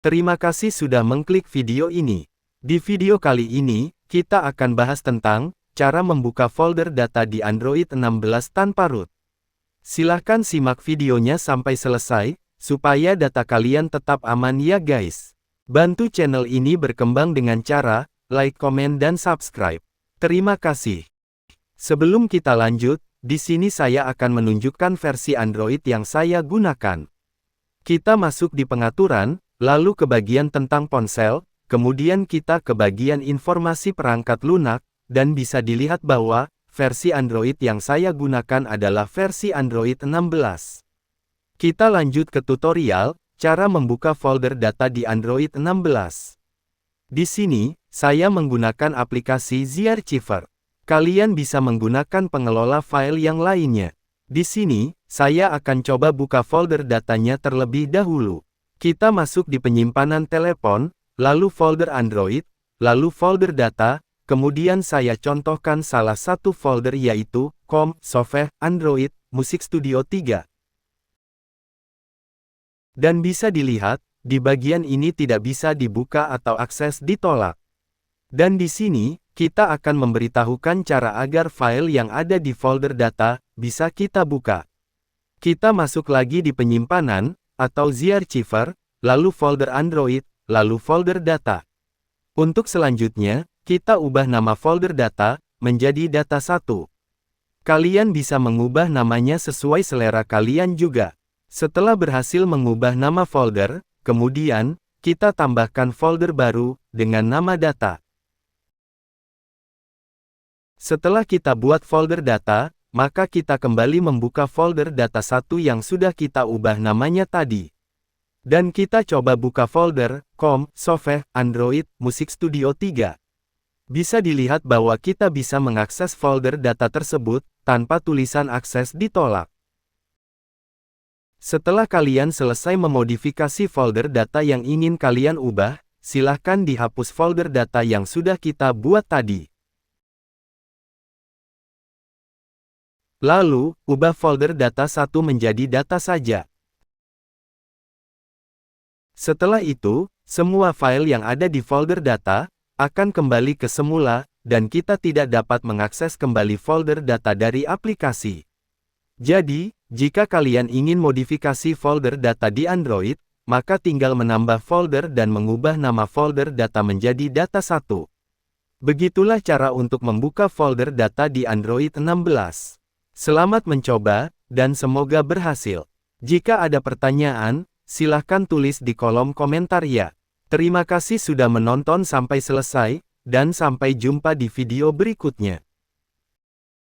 Terima kasih sudah mengklik video ini. Di video kali ini, kita akan bahas tentang cara membuka folder data di Android 16 tanpa root. Silahkan simak videonya sampai selesai, supaya data kalian tetap aman ya guys. Bantu channel ini berkembang dengan cara like, komen, dan subscribe. Terima kasih. Sebelum kita lanjut, di sini saya akan menunjukkan versi Android yang saya gunakan. Kita masuk di pengaturan, lalu ke bagian tentang ponsel, kemudian kita ke bagian informasi perangkat lunak, dan bisa dilihat bahwa versi Android yang saya gunakan adalah versi Android 16. Kita lanjut ke tutorial, cara membuka folder data di Android 16. Di sini, saya menggunakan aplikasi ZArchiver. Kalian bisa menggunakan pengelola file yang lainnya. Di sini, saya akan coba buka folder datanya terlebih dahulu. Kita masuk di penyimpanan telepon, lalu folder Android, lalu folder data, kemudian saya contohkan salah satu folder yaitu COM, Software, Android, Musik Studio 3. Dan bisa dilihat, di bagian ini tidak bisa dibuka atau akses ditolak. Dan di sini, kita akan memberitahukan cara agar file yang ada di folder data, bisa kita buka. Kita masuk lagi di penyimpanan, atau ZArchiver, lalu folder Android, lalu folder data. Untuk selanjutnya, kita ubah nama folder data, menjadi data 1. Kalian bisa mengubah namanya sesuai selera kalian juga. Setelah berhasil mengubah nama folder, kemudian, kita tambahkan folder baru, dengan nama data. Setelah kita buat folder data, maka kita kembali membuka folder data 1 yang sudah kita ubah namanya tadi. Dan kita coba buka folder COM, Software, Android, Musik Studio 3. Bisa dilihat bahwa kita bisa mengakses folder data tersebut, tanpa tulisan akses ditolak. Setelah kalian selesai memodifikasi folder data yang ingin kalian ubah, silahkan dihapus folder data yang sudah kita buat tadi. Lalu, ubah folder data 1 menjadi data saja. Setelah itu, semua file yang ada di folder data, akan kembali ke semula, dan kita tidak dapat mengakses kembali folder data dari aplikasi. Jadi, jika kalian ingin modifikasi folder data di Android, maka tinggal menambah folder dan mengubah nama folder data menjadi data 1. Begitulah cara untuk membuka folder data di Android 16. Selamat mencoba, dan semoga berhasil. Jika ada pertanyaan, silahkan tulis di kolom komentar ya. Terima kasih sudah menonton sampai selesai, dan sampai jumpa di video berikutnya.